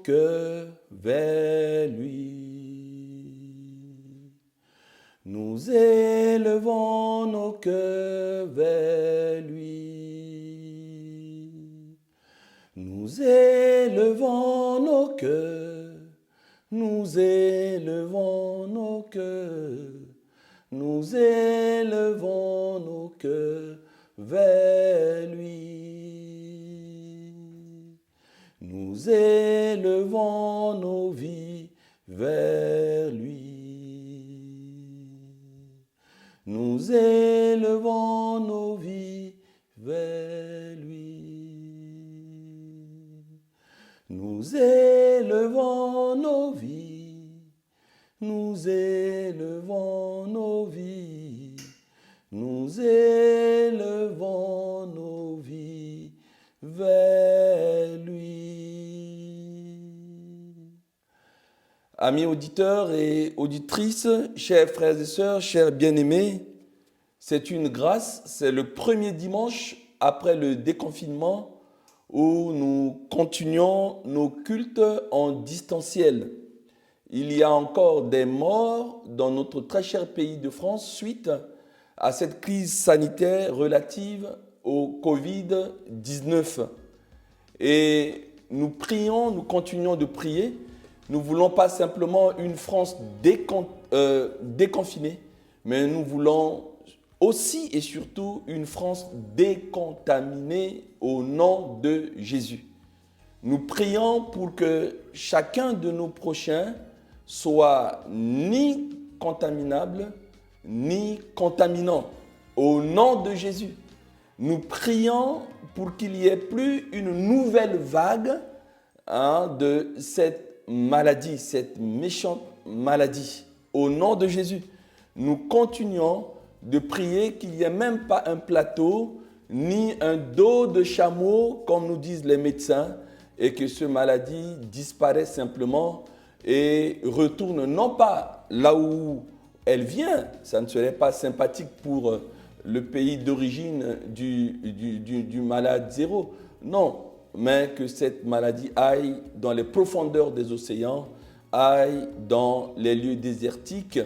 cœurs vers lui. Nous élevons nos cœurs vers lui. Nous élevons nos cœurs, nous élevons nos cœurs, nous élevons nos cœurs vers lui. Nous élevons nos vies vers lui. Nous élevons nos vies vers lui. Nous élevons nos vies. Nous élevons nos vies. Nous élevons nos vies vers lui. Amis auditeurs et auditrices, chers frères et sœurs, chers bien-aimés, c'est une grâce, c'est le premier dimanche après le déconfinement où nous continuons nos cultes en distanciel. Il y a encore des morts dans notre très cher pays de France suite à cette crise sanitaire relative au Covid-19. Et nous prions, nous continuons de prier. Nous ne voulons pas simplement une France déconfinée, mais nous voulons aussi et surtout une France décontaminée au nom de Jésus. Nous prions pour que chacun de nos prochains soit ni contaminable, ni contaminant. Au nom de Jésus, nous prions pour qu'il n'y ait plus une nouvelle vague de cette maladie, cette méchante maladie. Au nom de Jésus, nous continuons de prier qu'il n'y ait même pas un plateau, ni un dos de chameau, comme nous disent les médecins, et que cette maladie disparaisse simplement et retourne non pas là où elle vient, ça ne serait pas sympathique pour le pays d'origine du malade zéro, non, mais que cette maladie aille dans les profondeurs des océans, aille dans les lieux désertiques,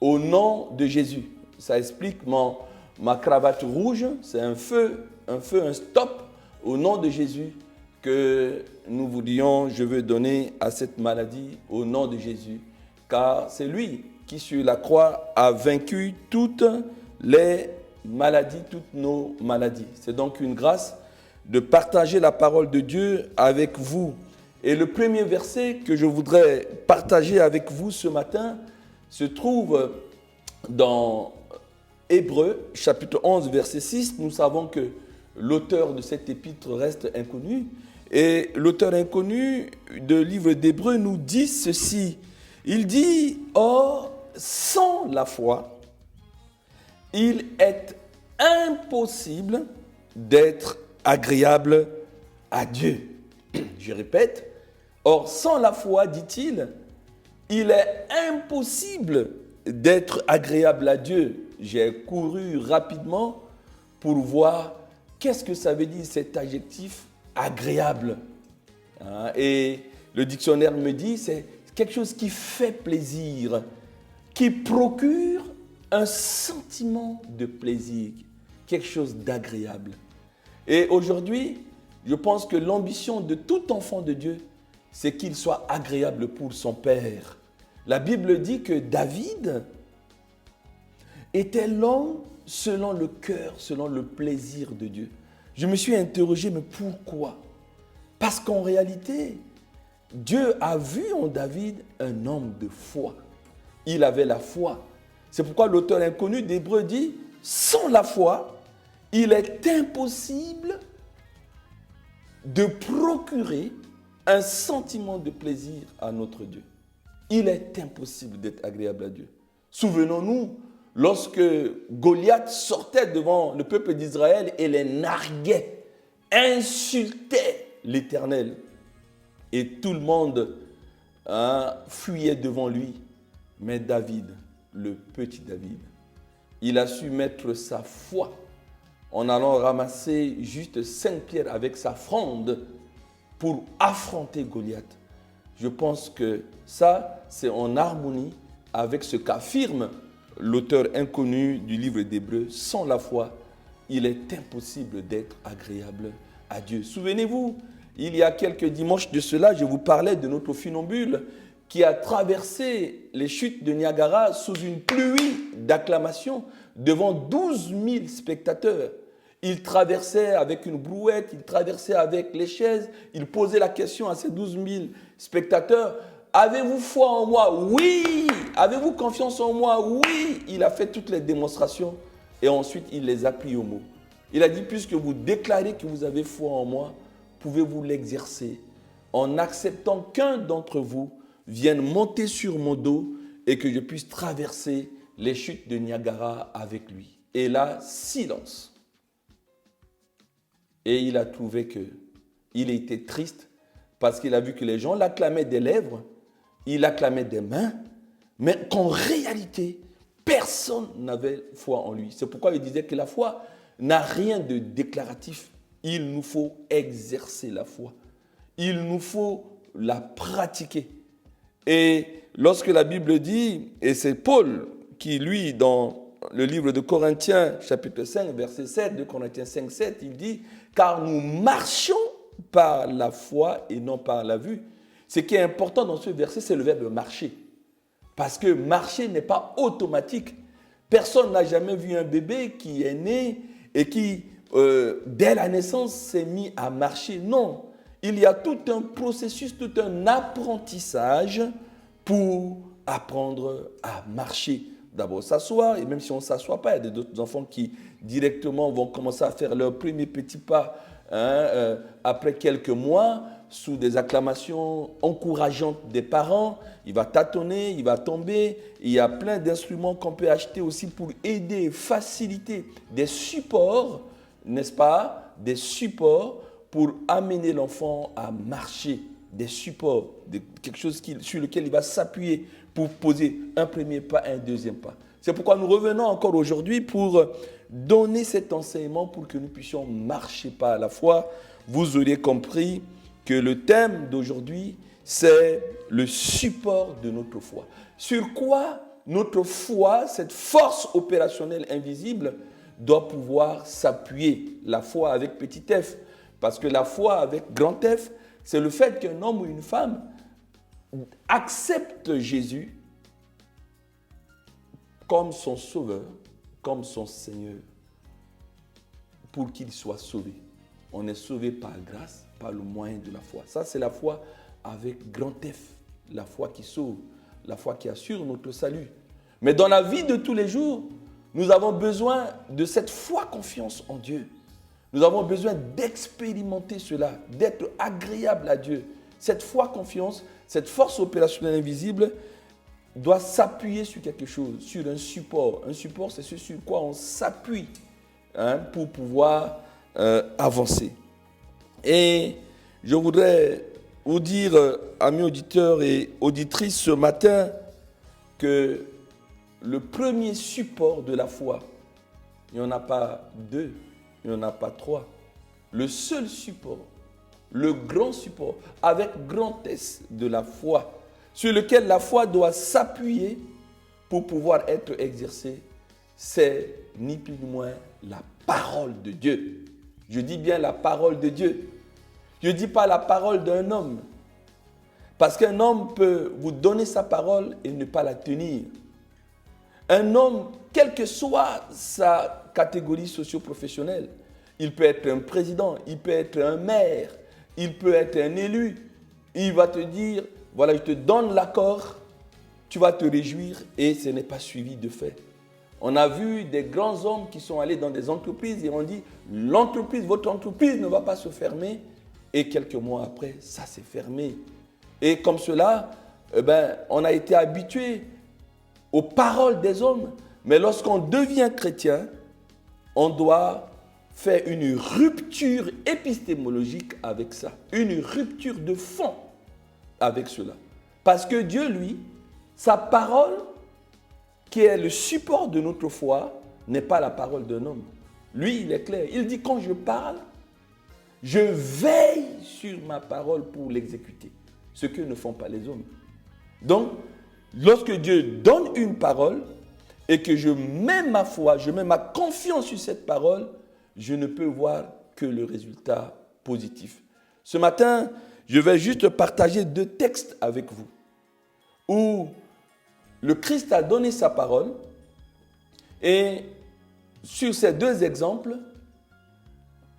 au nom de Jésus. Ça explique ma cravate rouge, c'est un feu, un stop, au nom de Jésus, que nous vous dions, je veux donner à cette maladie au nom de Jésus, car c'est lui qui sur la croix a vaincu toutes les maladies, toutes nos maladies. C'est donc une grâce de partager la parole de Dieu avec vous. Et le premier verset que je voudrais partager avec vous ce matin se trouve dans Hébreux, chapitre 11, verset 6. Nous savons que l'auteur de cet épître reste inconnu. Et l'auteur inconnu du livre d'Hébreux nous dit ceci. Il dit, « Or, sans la foi, il est impossible d'être agréable à Dieu. » Je répète, « Or, sans la foi, dit-il, il est impossible d'être agréable à Dieu. » J'ai couru rapidement pour voir qu'est-ce que ça veut dire cet adjectif agréable. Et le dictionnaire me dit c'est quelque chose qui fait plaisir, qui procure un sentiment de plaisir, quelque chose d'agréable. Et aujourd'hui, je pense que l'ambition de tout enfant de Dieu, c'est qu'il soit agréable pour son Père. La Bible dit que David était l'homme selon le cœur, selon le plaisir de Dieu. Je me suis interrogé, mais pourquoi? Parce qu'en réalité, Dieu a vu en David un homme de foi. Il avait la foi. C'est pourquoi l'auteur inconnu d'Hébreux dit, sans la foi, il est impossible de procurer un sentiment de plaisir à notre Dieu. Il est impossible d'être agréable à Dieu. Souvenons-nous, lorsque Goliath sortait devant le peuple d'Israël et les narguait, insultait l'Éternel. Et tout le monde fuyait devant lui. Mais David, le petit David, il a su mettre sa foi en allant ramasser juste 5 pierres avec sa fronde pour affronter Goliath. Je pense que ça, c'est en harmonie avec ce qu'affirme l'auteur inconnu du livre d'Hébreux. Sans la foi, il est impossible d'être agréable à Dieu. Souvenez-vous, il y a quelques dimanches de cela, je vous parlais de notre funambule qui a traversé les chutes de Niagara sous une pluie d'acclamations devant 12 000 spectateurs. Il traversait avec une brouette, il traversait avec les chaises, il posait la question à ces 12 000 spectateurs. Avez-vous foi en moi? Oui. Avez-vous confiance en moi? Oui. Il a fait toutes les démonstrations et ensuite il les a pris au mot. Il a dit, puisque vous déclarez que vous avez foi en moi, pouvez-vous l'exercer en acceptant qu'un d'entre vous vienne monter sur mon dos et que je puisse traverser les chutes de Niagara avec lui. Et là, silence. Et il a trouvé qu'il était triste parce qu'il a vu que les gens l'acclamaient des lèvres, il l'acclamait des mains, mais qu'en réalité, personne n'avait foi en lui. C'est pourquoi il disait que la foi n'a rien de déclaratif. Il nous faut exercer la foi. Il nous faut la pratiquer. Et lorsque la Bible dit, et c'est Paul qui, lui, dans le livre de Corinthiens, chapitre 5, verset 7, de Corinthiens 5, 7, il dit « Car nous marchons par la foi et non par la vue ». Ce qui est important dans ce verset, c'est le verbe « marcher ». Parce que marcher n'est pas automatique. Personne n'a jamais vu un bébé qui est né et qui, dès la naissance, s'est mis à marcher. Non, il y a tout un processus, tout un apprentissage pour apprendre à marcher. D'abord s'asseoir, et même si on ne s'assoit pas, il y a d'autres enfants qui directement vont commencer à faire leurs premiers petits pas après quelques mois, sous des acclamations encourageantes des parents. Il va tâtonner, il va tomber. Il y a plein d'instruments qu'on peut acheter aussi pour aider, faciliter des supports, n'est-ce pas? Des supports pour amener l'enfant à marcher, des supports, quelque chose sur lequel il va s'appuyer pour poser un premier pas, un deuxième pas. C'est pourquoi nous revenons encore aujourd'hui pour donner cet enseignement pour que nous puissions marcher par la foi. Vous aurez compris que le thème d'aujourd'hui, c'est le support de notre foi. Sur quoi notre foi, cette force opérationnelle invisible, doit pouvoir s'appuyer. La foi avec petit f, parce que la foi avec grand F, c'est le fait qu'un homme ou une femme accepte Jésus comme son sauveur, comme son Seigneur, pour qu'il soit sauvé. On est sauvé par grâce, par le moyen de la foi. Ça, c'est la foi avec grand F, la foi qui sauve, la foi qui assure notre salut. Mais dans la vie de tous les jours, nous avons besoin de cette foi confiance en Dieu. Nous avons besoin d'expérimenter cela, d'être agréable à Dieu. Cette foi confiance, cette force opérationnelle invisible doit s'appuyer sur quelque chose, sur un support. Un support, c'est ce sur quoi on s'appuie pour pouvoir avancer. Et je voudrais vous dire, amis auditeurs et auditrices, ce matin, que le premier support de la foi, il n'y en a pas deux, il n'y en a pas trois. Le seul support, le grand support, avec grand S de la foi, sur lequel la foi doit s'appuyer pour pouvoir être exercée, c'est ni plus ni moins la parole de Dieu. Je dis bien la parole de Dieu. Je ne dis pas la parole d'un homme. Parce qu'un homme peut vous donner sa parole et ne pas la tenir. Un homme, quelle que soit sa catégorie socio-professionnelle, il peut être un président, il peut être un maire, il peut être un élu. Il va te dire, voilà, je te donne l'accord, tu vas te réjouir et ce n'est pas suivi de fait. On a vu des grands hommes qui sont allés dans des entreprises et on dit, votre entreprise ne va pas se fermer. Et quelques mois après, ça s'est fermé. Et comme cela, on a été habitué aux paroles des hommes. Mais lorsqu'on devient chrétien, on doit faire une rupture épistémologique avec ça. Une rupture de fond avec cela. Parce que Dieu, lui, sa parole, qui est le support de notre foi, n'est pas la parole d'un homme. Lui, il est clair. Il dit, quand je parle, je veille sur ma parole pour l'exécuter. ce que ne font pas les hommes. Donc, lorsque Dieu donne une parole et que je mets ma foi, je mets ma confiance sur cette parole, je ne peux voir que le résultat positif. Ce matin, je vais juste partager 2 textes avec vous où le Christ a donné sa parole et sur ces 2 exemples,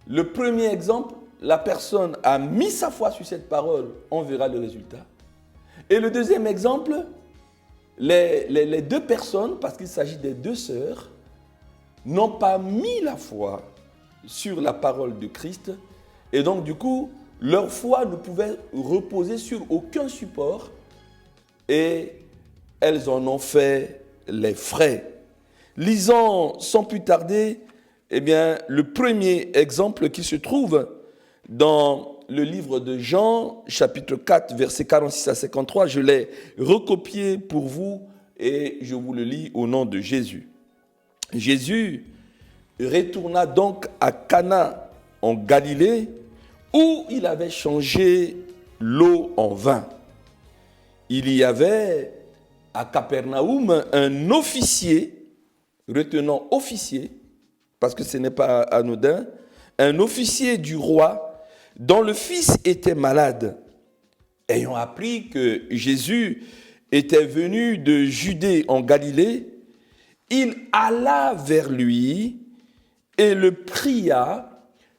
le premier exemple, la personne a mis sa foi sur cette parole, on verra le résultat. Et le deuxième exemple, les 2 personnes, parce qu'il s'agit des 2 sœurs, n'ont pas mis la foi sur la parole de Christ. Et donc, du coup, leur foi ne pouvait reposer sur aucun support. Et elles en ont fait les frais. Lisons sans plus tarder, le premier exemple qui se trouve dans le livre de Jean, chapitre 4, versets 46 à 53. Je l'ai recopié pour vous et je vous le lis au nom de Jésus. Jésus retourna donc à Cana en Galilée où il avait changé l'eau en vin. Il y avait à Capernaum un officier, retenant officier, parce que ce n'est pas anodin, un officier du roi dont le fils était malade. Ayant appris que Jésus était venu de Judée en Galilée, il alla vers lui et le pria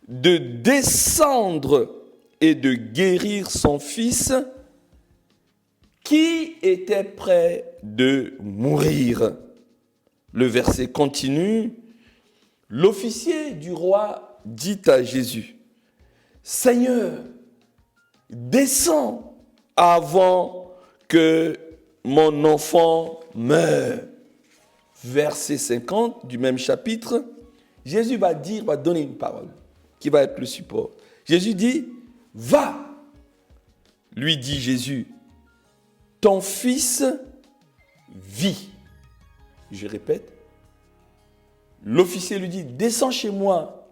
de descendre et de guérir son fils qui était près de mourir. Le verset continue. L'officier du roi dit à Jésus, « Seigneur, descends avant que mon enfant meure. » Verset 50 du même chapitre, Jésus va donner une parole qui va être le support. Jésus dit, « Va !» Lui dit Jésus, « Ton fils vit. » Je répète. L'officier lui dit, « Descends chez moi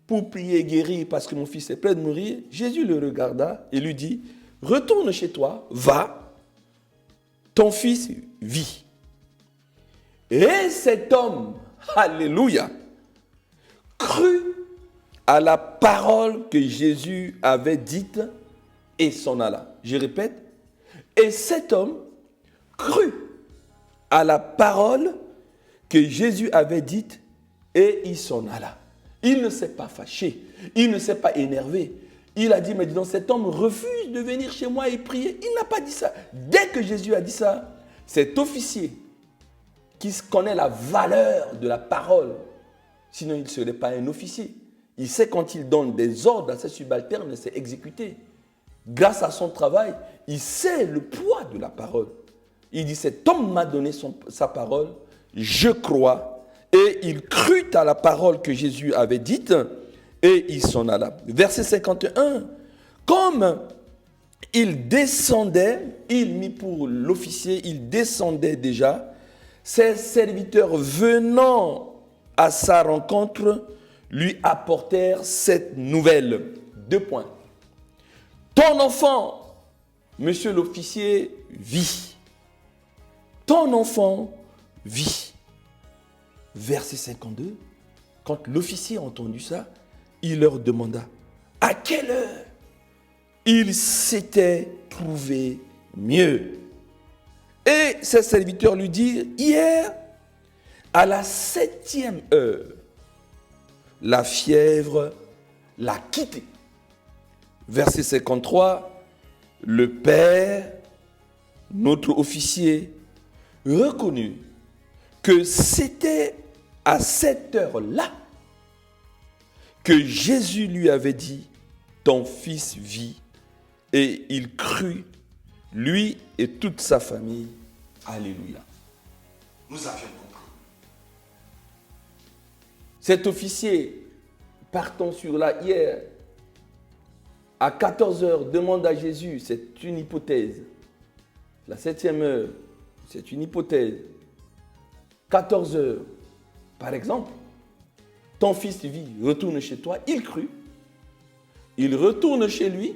pour prier et guérir parce que mon fils est près de mourir. » Jésus le regarda et lui dit, « Retourne chez toi, va, ton fils vit. » Et cet homme, alléluia, crut à la parole que Jésus avait dite et s'en alla. Je répète, et cet homme crut à la parole que Jésus avait dite et il s'en alla. Il ne s'est pas fâché, il ne s'est pas énervé. Il a dit, mais dis donc, cet homme refuse de venir chez moi et prier. Il n'a pas dit ça. Dès que Jésus a dit ça, cet officier qui connaît la valeur de la parole, sinon il ne serait pas un officier. Il sait quand il donne des ordres à ses subalternes, c'est exécuté. Grâce à son travail, il sait le poids de la parole. Il dit, cet homme m'a donné sa parole, je crois. Et il crut à la parole que Jésus avait dite et il s'en alla. Verset 51, comme il descendait, il mit pour l'officier, il descendait déjà, ses serviteurs venant à sa rencontre lui apportèrent cette nouvelle. 2 points. Ton enfant, monsieur l'officier, vit. Ton enfant vit. Verset 52, quand l'officier a entendu ça, il leur demanda à quelle heure il s'était trouvé mieux. Et ses serviteurs lui dirent, hier, à la 7e heure, la fièvre l'a quitté. Verset 53, le père, notre officier, reconnut que c'était à cette heure-là que Jésus lui avait dit, ton fils vit, et il crut, lui et toute sa famille. Alléluia. Nous avions compris. Cet officier, partant sur là hier, à 14h, demande à Jésus, c'est une hypothèse. La 7e heure, c'est une hypothèse. 14h, par exemple, ton fils vit, retourne chez toi, il crut. Il retourne chez lui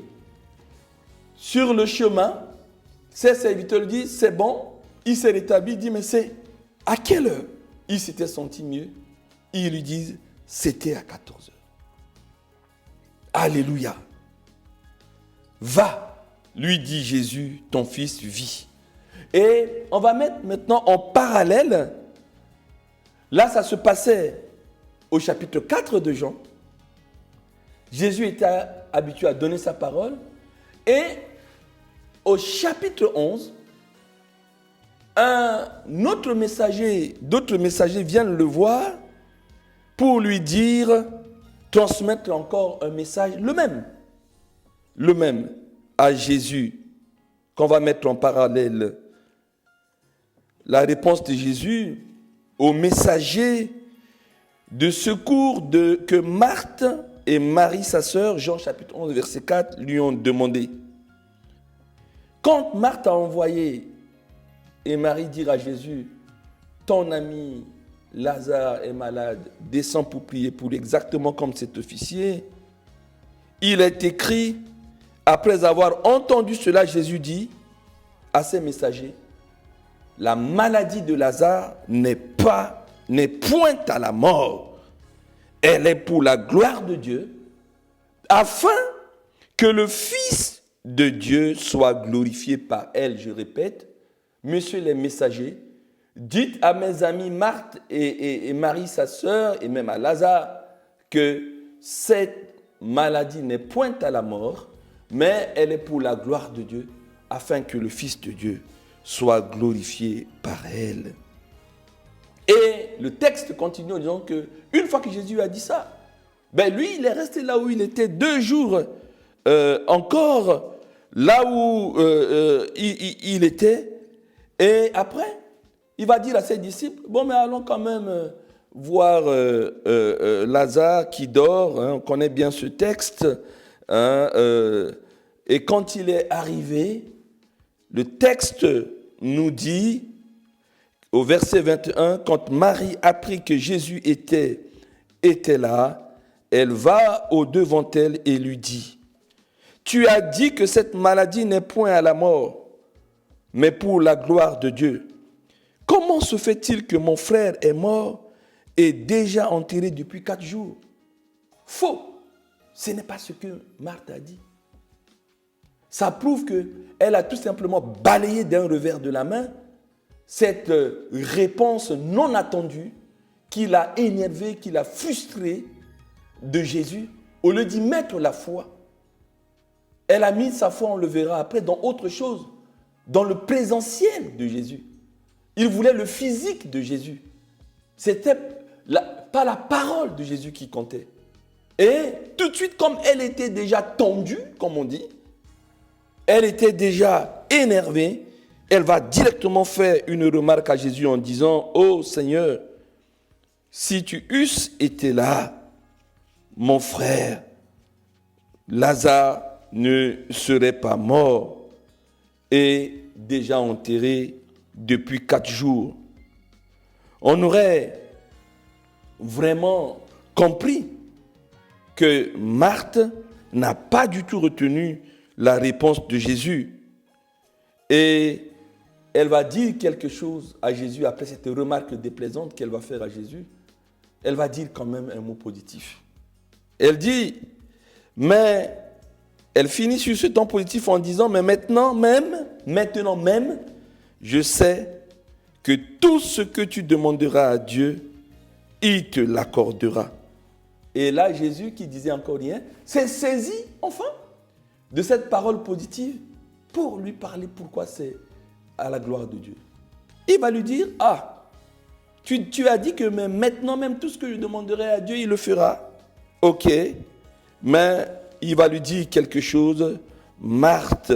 Sur le chemin, ses serviteurs lui disent, c'est bon. Il s'est rétabli, il dit, mais c'est à quelle heure il s'était senti mieux? Ils lui disent, c'était à 14 heures. Alléluia. Va, lui dit Jésus, ton fils vit. Et on va mettre maintenant en parallèle, là ça se passait au chapitre 4 de Jean. Jésus était habitué à donner sa parole. Et au chapitre 11, d'autres messagers viennent le voir pour lui dire, transmettre encore un message, le même à Jésus, qu'on va mettre en parallèle. La réponse de Jésus aux messagers de secours que Marthe et Marie, sa sœur, Jean chapitre 11, verset 4, lui ont demandé. Quand Marthe a envoyé et Marie dire à Jésus, ton ami Lazare est malade, descends pour prier pour lui, exactement comme cet officier, il est écrit, après avoir entendu cela, Jésus dit à ses messagers, la maladie de Lazare n'est point à la mort. Elle est pour la gloire de Dieu, afin que le Fils de Dieu soit glorifié par elle. Je répète, messieurs les messagers, dites à mes amis Marthe et Marie, sa sœur, et même à Lazare, que cette maladie n'est point à la mort, mais elle est pour la gloire de Dieu, afin que le Fils de Dieu soit glorifié par elle. Et le texte continue en disant qu'une fois que Jésus a dit ça, lui, il est resté là où il était 2 jours encore, là où il était. Et après, il va dire à ses disciples, bon, mais allons quand même voir Lazare qui dort. On connaît bien ce texte. Et quand il est arrivé, le texte nous dit, au verset 21, quand Marie apprit que Jésus était là, elle va au-devant d'elle et lui dit, tu as dit que cette maladie n'est point à la mort, mais pour la gloire de Dieu. Comment se fait-il que mon frère est mort et déjà enterré depuis 4 jours? Faux. Ce n'est pas ce que Marthe a dit. Ça prouve qu'elle a tout simplement balayé d'un revers de la main cette réponse non attendue qui l'a énervé, qui l'a frustré de Jésus. Au lieu d'y mettre la foi, elle a mis sa foi, on le verra après, dans autre chose, dans le présentiel de Jésus. Il voulait le physique de Jésus. C'était pas la parole de Jésus qui comptait. Et tout de suite, comme elle était déjà tendue, comme on dit, elle était déjà énervée, elle va directement faire une remarque à Jésus en disant, « Oh Seigneur, si tu eusses été là, mon frère, Lazare ne serait pas mort et déjà enterré depuis 4 jours. » On aurait vraiment compris que Marthe n'a pas du tout retenu la réponse de Jésus. Et elle va dire quelque chose à Jésus après cette remarque déplaisante qu'elle va faire à Jésus. Elle va dire quand même un mot positif. Elle dit, mais elle finit sur ce ton positif en disant, mais maintenant même, je sais que tout ce que tu demanderas à Dieu, il te l'accordera. Et là, Jésus, qui disait encore rien, s'est saisi enfin de cette parole positive pour lui parler pourquoi c'est à la gloire de Dieu. Il va lui dire, tu as dit que maintenant même tout ce que je demanderai à Dieu, il le fera. Ok, mais il va lui dire quelque chose. Marthe,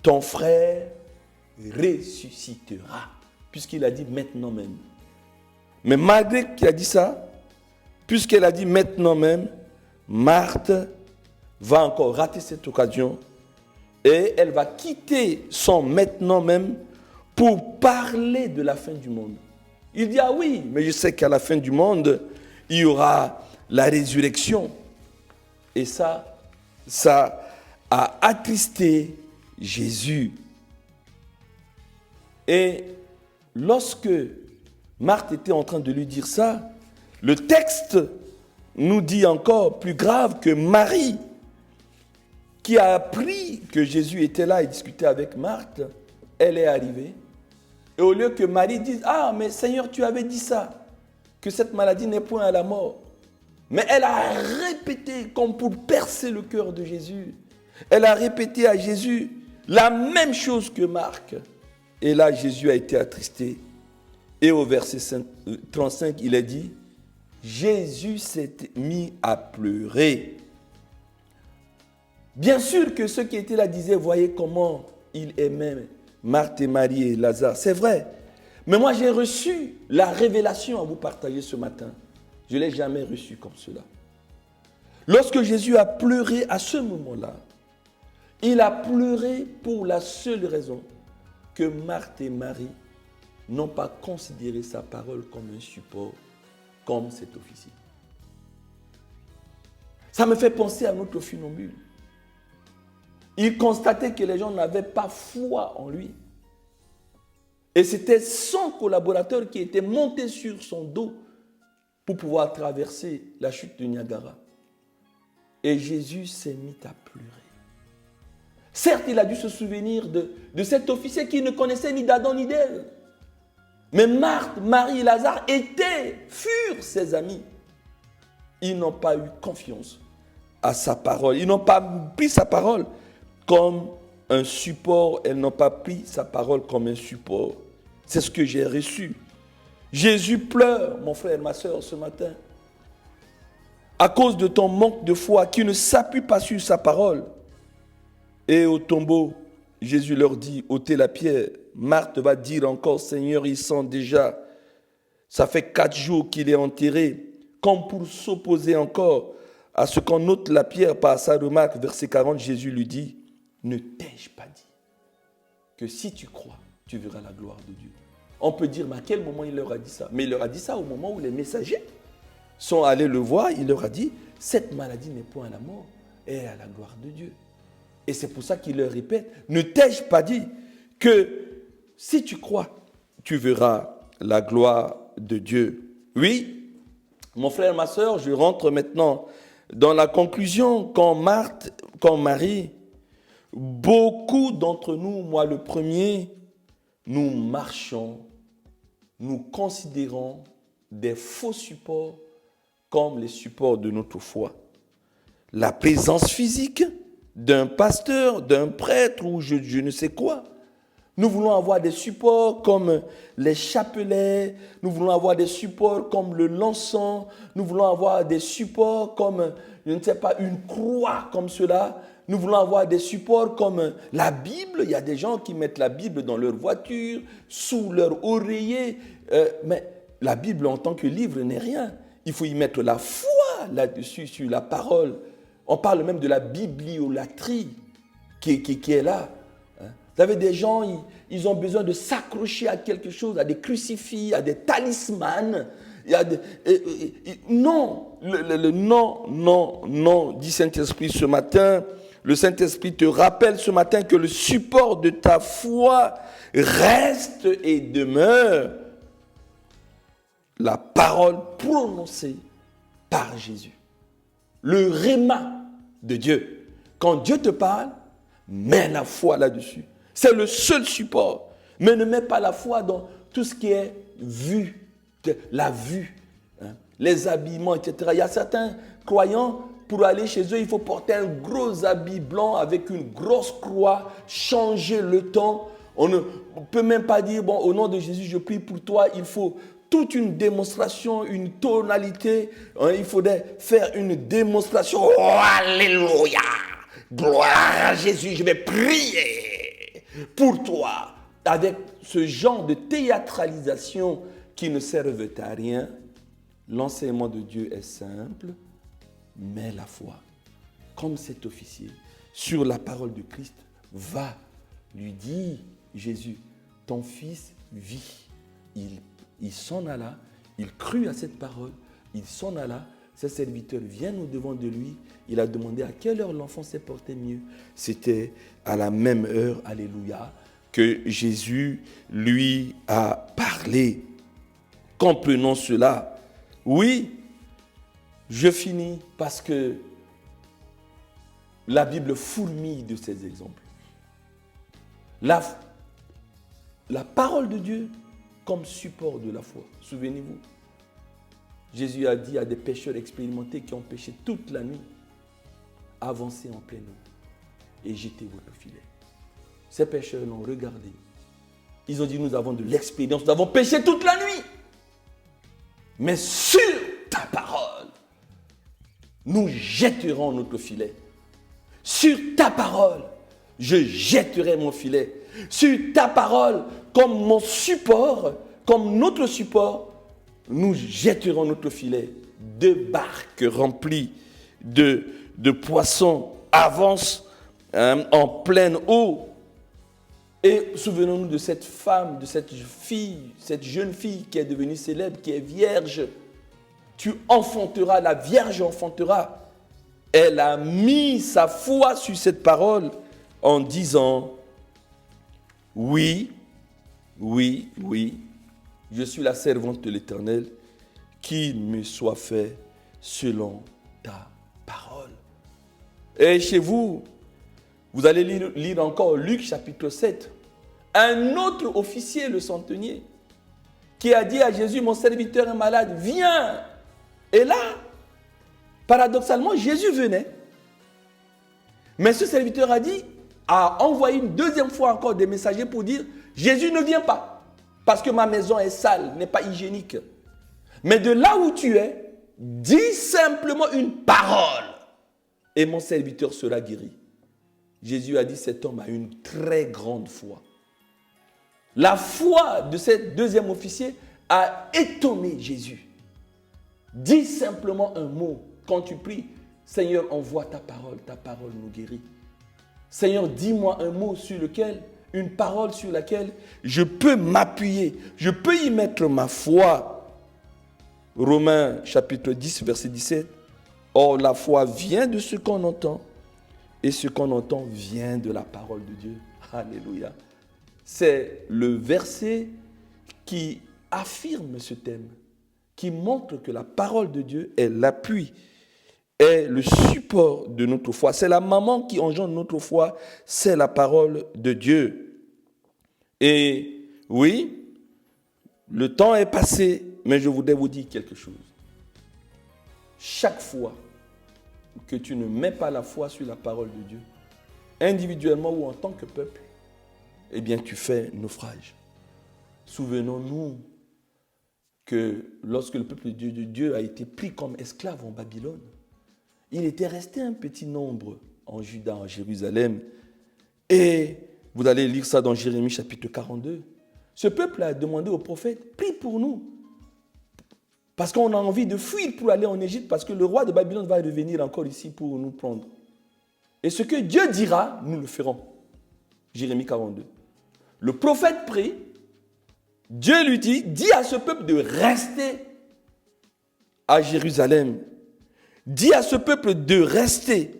ton frère ressuscitera. Puisqu'il a dit maintenant même. Mais malgré qu'il a dit ça, puisqu'elle a dit maintenant même, Marthe va encore rater cette occasion et elle va quitter son maintenant même pour parler de la fin du monde. Il dit, oui, mais je sais qu'à la fin du monde, il y aura la résurrection. Et ça a attristé Jésus. Et lorsque Marthe était en train de lui dire ça, le texte nous dit encore plus grave que Marie, qui a appris que Jésus était là et discutait avec Marthe, elle est arrivée. Et au lieu que Marie dise « Ah, mais Seigneur, tu avais dit ça, que cette maladie n'est point à la mort. » Mais elle a répété, comme pour percer le cœur de Jésus. Elle a répété à Jésus la même chose que Marc. Et là, Jésus a été attristé. Et au verset 35, il a dit, Jésus s'est mis à pleurer. Bien sûr que ceux qui étaient là disaient, voyez comment il aimait Marthe et Marie et Lazare. C'est vrai. Mais moi, j'ai reçu la révélation à vous partager ce matin. Je ne l'ai jamais reçu comme cela. Lorsque Jésus a pleuré à ce moment-là, il a pleuré pour la seule raison que Marthe et Marie n'ont pas considéré sa parole comme un support, comme cet officier. Ça me fait penser à notre funambule. Il constatait que les gens n'avaient pas foi en lui. Et c'était son collaborateur qui était monté sur son dos pour pouvoir traverser la chute de Niagara. Et Jésus s'est mis à pleurer. Certes, il a dû se souvenir de cet officier qui ne connaissait ni d'Adam ni d'Ève. Mais Marthe, Marie et Lazare furent ses amis. Ils n'ont pas eu confiance à sa parole. Ils n'ont pas pris sa parole comme un support. Elles n'ont pas pris sa parole comme un support. C'est ce que j'ai reçu. Jésus pleure, mon frère, ma soeur, ce matin, à cause de ton manque de foi qui ne s'appuie pas sur sa parole. Et au tombeau, Jésus leur dit, ôtez la pierre. Marthe va dire encore, Seigneur, il sent déjà, ça fait 4 jours qu'il est enterré, comme pour s'opposer encore à ce qu'on ôte la pierre par sa remarque. Verset 40, Jésus lui dit, ne t'ai-je pas dit que si tu crois, tu verras la gloire de Dieu. On peut dire, mais à quel moment il leur a dit ça? Mais il leur a dit ça au moment où les messagers sont allés le voir. Il leur a dit, cette maladie n'est point à la mort, elle est à la gloire de Dieu. Et c'est pour ça qu'il leur répète, ne t'ai-je pas dit que si tu crois, tu verras la gloire de Dieu. Oui, mon frère, ma soeur, je rentre maintenant dans la conclusion. Quand Marie, beaucoup d'entre nous, moi le premier, nous marchons, nous considérons des faux supports comme les supports de notre foi. La présence physique d'un pasteur, d'un prêtre ou je ne sais quoi. Nous voulons avoir des supports comme les chapelets, nous voulons avoir des supports comme le l'encens, nous voulons avoir des supports comme, je ne sais pas, une croix comme cela. Nous voulons avoir des supports comme la Bible. Il y a des gens qui mettent la Bible dans leur voiture, sous leur oreiller. Mais la Bible en tant que livre n'est rien. Il faut y mettre la foi là-dessus, sur la parole. On parle même de la bibliolatrie qui est là. Vous avez des gens, ils ont besoin de s'accrocher à quelque chose, à des crucifix, à des talismans. Non, non, dit Saint-Esprit ce matin. Le Saint-Esprit te rappelle ce matin que le support de ta foi reste et demeure la parole prononcée par Jésus. Le réma de Dieu. Quand Dieu te parle, mets la foi là-dessus. C'est le seul support. Mais ne mets pas la foi dans tout ce qui est vu, la vue, les habillements, etc. Il y a certains croyants, pour aller chez eux, il faut porter un gros habit blanc avec une grosse croix, changer le temps. On ne peut même pas dire, bon, au nom de Jésus, je prie pour toi. Il faut toute une démonstration, une tonalité. Il faudrait faire une démonstration. Oh, alléluia! Gloire à Jésus, je vais prier pour toi. Avec ce genre de théâtralisation qui ne servent à rien, l'enseignement de Dieu est simple. Mets la foi, comme cet officier, sur la parole de Christ. Va, lui dit Jésus, ton fils vit. Il s'en alla, il crut à cette parole, il s'en alla, ses serviteurs viennent au-devant de lui. Il a demandé à quelle heure l'enfant s'est porté mieux. C'était à la même heure, alléluia, que Jésus lui a parlé. Comprenons cela. Oui, je finis parce que la Bible fourmille de ces exemples. La parole de Dieu comme support de la foi. Souvenez-vous, Jésus a dit à des pécheurs expérimentés qui ont péché toute la nuit, avancez en pleine eau et jetez votre filet. Ces pécheurs l'ont regardé. Ils ont dit, nous avons de l'expérience, nous avons péché toute la nuit. Mais sur ta parole, nous jetterons notre filet. Sur ta parole, je jetterai mon filet. Sur ta parole, comme mon support, comme notre support, nous jetterons notre filet. 2 barques remplies de poissons avancent en pleine eau. Et souvenons-nous de cette femme, de cette fille, cette jeune fille qui est devenue célèbre, qui est vierge. Tu enfanteras, la Vierge enfantera. Elle a mis sa foi sur cette parole en disant, oui, oui, oui, je suis la servante de l'Éternel, qu'il me soit fait selon ta parole. Et chez vous, vous allez lire encore Luc chapitre 7. Un autre officier, le centenier, qui a dit à Jésus, mon serviteur est malade, viens. Et là, paradoxalement, Jésus venait. Mais ce serviteur a envoyé une deuxième fois encore des messagers pour dire, Jésus ne vient pas, parce que ma maison est sale, n'est pas hygiénique. Mais de là où tu es, dis simplement une parole, et mon serviteur sera guéri. Jésus a dit, cet homme a une très grande foi. La foi de ce deuxième officier a étonné Jésus. Dis simplement un mot quand tu pries. Seigneur, envoie ta parole nous guérit. Seigneur, dis-moi un mot sur lequel, une parole sur laquelle je peux m'appuyer, je peux y mettre ma foi. Romains chapitre 10, verset 17. Or, la foi vient de ce qu'on entend, et ce qu'on entend vient de la parole de Dieu. Alléluia. C'est le verset qui affirme ce thème, qui montre que la parole de Dieu est l'appui, est le support de notre foi. C'est la maman qui engendre notre foi, c'est la parole de Dieu. Et oui, le temps est passé, mais je voudrais vous dire quelque chose. Chaque fois que tu ne mets pas la foi sur la parole de Dieu, individuellement ou en tant que peuple, eh bien tu fais naufrage. Souvenons-nous que lorsque le peuple de Dieu a été pris comme esclave en Babylone, il était resté un petit nombre en Juda, en Jérusalem. Et vous allez lire ça dans Jérémie chapitre 42. Ce peuple a demandé au prophète, prie pour nous. Parce qu'on a envie de fuir pour aller en Égypte, parce que le roi de Babylone va revenir encore ici pour nous prendre. Et ce que Dieu dira, nous le ferons. Jérémie 42. Le prophète prie, Dieu lui dit, dis à ce peuple de rester à Jérusalem. Dis à ce peuple de rester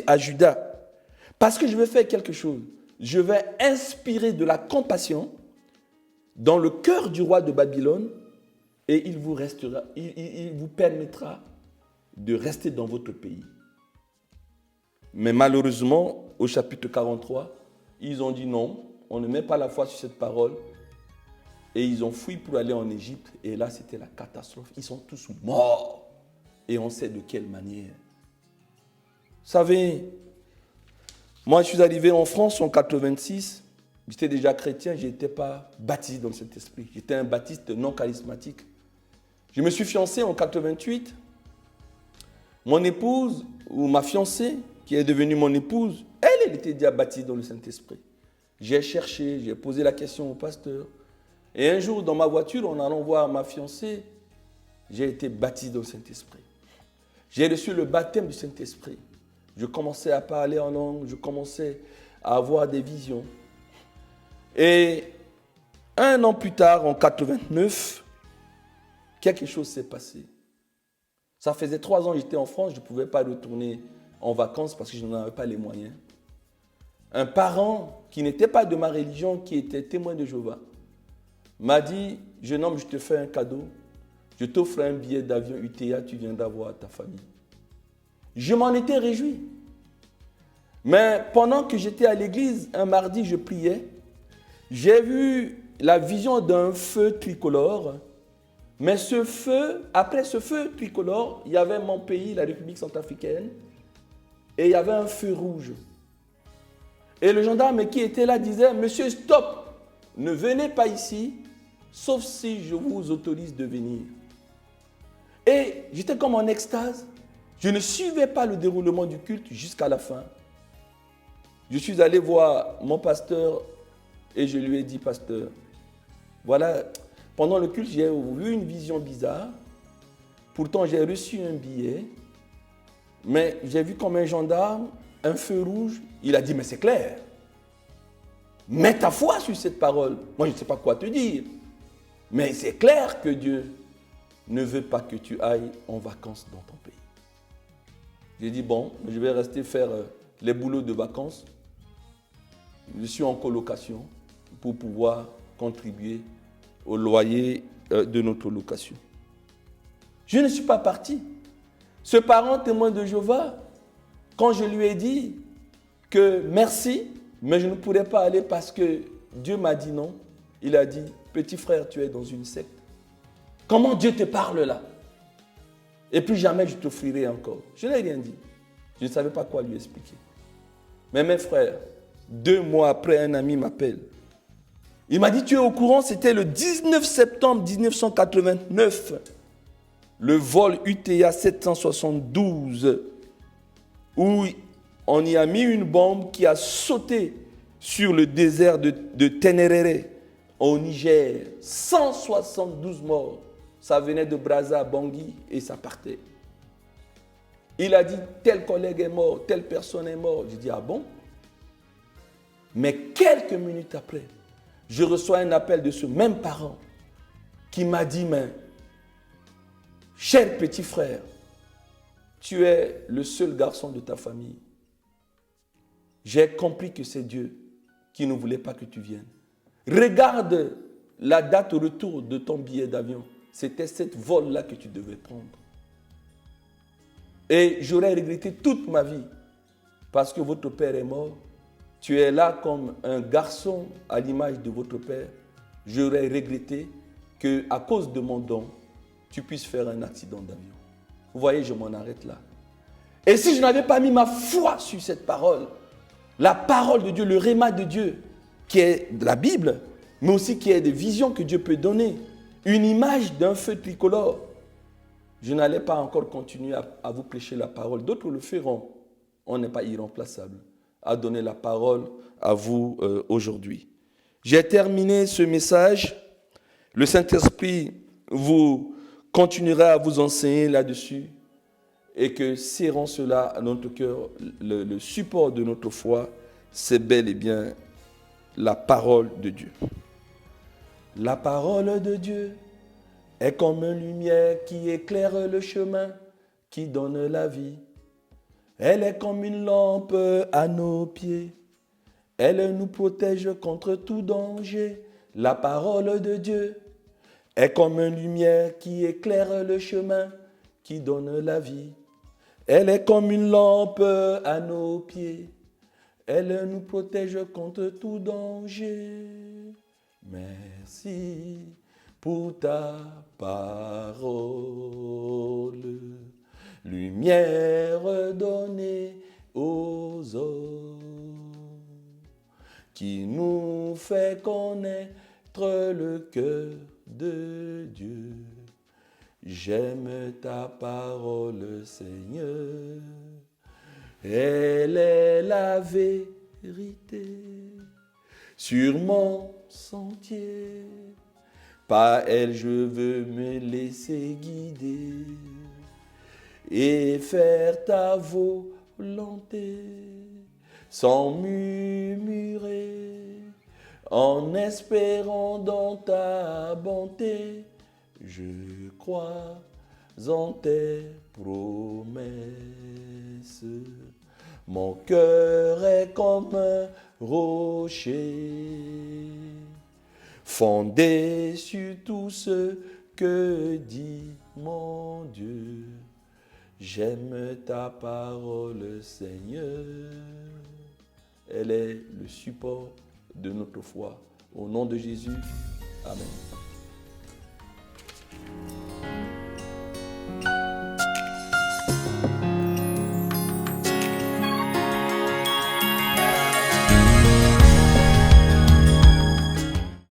à Juda. Parce que je vais faire quelque chose. Je vais inspirer de la compassion dans le cœur du roi de Babylone et il vous permettra de rester dans votre pays. Mais malheureusement, au chapitre 43, ils ont dit non, on ne met pas la foi sur cette parole. Et ils ont fui pour aller en Égypte. Et là, c'était la catastrophe. Ils sont tous morts. Et on sait de quelle manière. Vous savez, moi, je suis arrivé en France en 86. J'étais déjà chrétien. Je n'étais pas baptisé dans le Saint-Esprit. J'étais un baptiste non charismatique. Je me suis fiancé en 88. Mon épouse, ou ma fiancée, qui est devenue mon épouse, elle était déjà baptisée dans le Saint-Esprit. J'ai cherché, j'ai posé la question au pasteur. Et un jour, dans ma voiture, en allant voir ma fiancée, j'ai été baptisé dans le Saint-Esprit. J'ai reçu le baptême du Saint-Esprit. Je commençais à parler en langue, je commençais à avoir des visions. Et un an plus tard, en 89, quelque chose s'est passé. Ça faisait 3 ans que j'étais en France, je ne pouvais pas retourner en vacances parce que je n'en avais pas les moyens. Un parent qui n'était pas de ma religion, qui était témoin de Jéhovah, m'a dit, jeune homme, je te fais un cadeau, je t'offre un billet d'avion UTA, tu viendras voir ta famille. Je m'en étais réjoui. Mais pendant que j'étais à l'église, un mardi, je priais, j'ai vu la vision d'un feu tricolore. Mais ce feu, après ce feu tricolore, il y avait mon pays, la République centrafricaine, et il y avait un feu rouge. Et le gendarme qui était là disait, monsieur, stop, ne venez pas ici, sauf si je vous autorise de venir. Et j'étais comme en extase. Je ne suivais pas le déroulement du culte jusqu'à la fin. Je suis allé voir mon pasteur et je lui ai dit, pasteur, voilà, pendant le culte, j'ai eu une vision bizarre. Pourtant, j'ai reçu un billet, mais j'ai vu comme un gendarme, un feu rouge. Il a dit, mais c'est clair. Mets ta foi sur cette parole. Moi, je ne sais pas quoi te dire. Mais c'est clair que Dieu ne veut pas que tu ailles en vacances dans ton pays. J'ai dit, bon, je vais rester faire les boulots de vacances. Je suis en colocation pour pouvoir contribuer au loyer de notre location. Je ne suis pas parti. Ce parent témoin de Jéhovah, quand je lui ai dit que merci, mais je ne pourrais pas aller parce que Dieu m'a dit non, il a dit, petit frère, tu es dans une secte. Comment Dieu te parle là? Et plus jamais je t'offrirai encore. Je n'ai rien dit. Je ne savais pas quoi lui expliquer. Mais mes frères, 2 mois après, un ami m'appelle. Il m'a dit, tu es au courant, c'était le 19 septembre 1989, le vol UTA 772, où on y a mis une bombe qui a sauté sur le désert de Ténéré, au Niger. 172 morts. Ça venait de Brazza à Bangui et ça partait. Il a dit, tel collègue est mort, telle personne est morte. J'ai dit, ah bon? Mais quelques minutes après, je reçois un appel de ce même parent qui m'a dit, mais, cher petit frère, tu es le seul garçon de ta famille. J'ai compris que c'est Dieu qui ne voulait pas que tu viennes. Regarde la date au retour de ton billet d'avion. C'était cette vol-là que tu devais prendre. Et j'aurais regretté toute ma vie parce que votre père est mort. Tu es là comme un garçon à l'image de votre père. J'aurais regretté qu'à cause de mon don, tu puisses faire un accident d'avion. Vous voyez, je m'en arrête là. Et si je n'avais pas mis ma foi sur cette parole, la parole de Dieu, le réma de Dieu, qui est de la Bible, mais aussi qui est des visions que Dieu peut donner, une image d'un feu tricolore, je n'allais pas encore continuer à vous prêcher la parole. D'autres le feront. On n'est pas irremplaçable à donner la parole à vous aujourd'hui. J'ai terminé ce message. Le Saint-Esprit vous continuera à vous enseigner là-dessus et que serrons cela à notre cœur. Le support de notre foi, c'est bel et bien la parole de Dieu. La parole de Dieu est comme une lumière qui éclaire le chemin, qui donne la vie. Elle est comme une lampe à nos pieds. Elle nous protège contre tout danger. La parole de Dieu est comme une lumière qui éclaire le chemin, qui donne la vie. Elle est comme une lampe à nos pieds. Elle nous protège contre tout danger. Merci pour ta parole, lumière donnée aux hommes, qui nous fait connaître le cœur de Dieu. J'aime ta parole, Seigneur, elle est la vérité sur mon sentier. Par elle, je veux me laisser guider et faire ta volonté sans murmurer, en espérant dans ta bonté. Je crois en tes promesses. Mon cœur est comme un rocher, fondé sur tout ce que dit mon Dieu. J'aime ta parole, Seigneur. Elle est le support de notre foi. Au nom de Jésus, amen.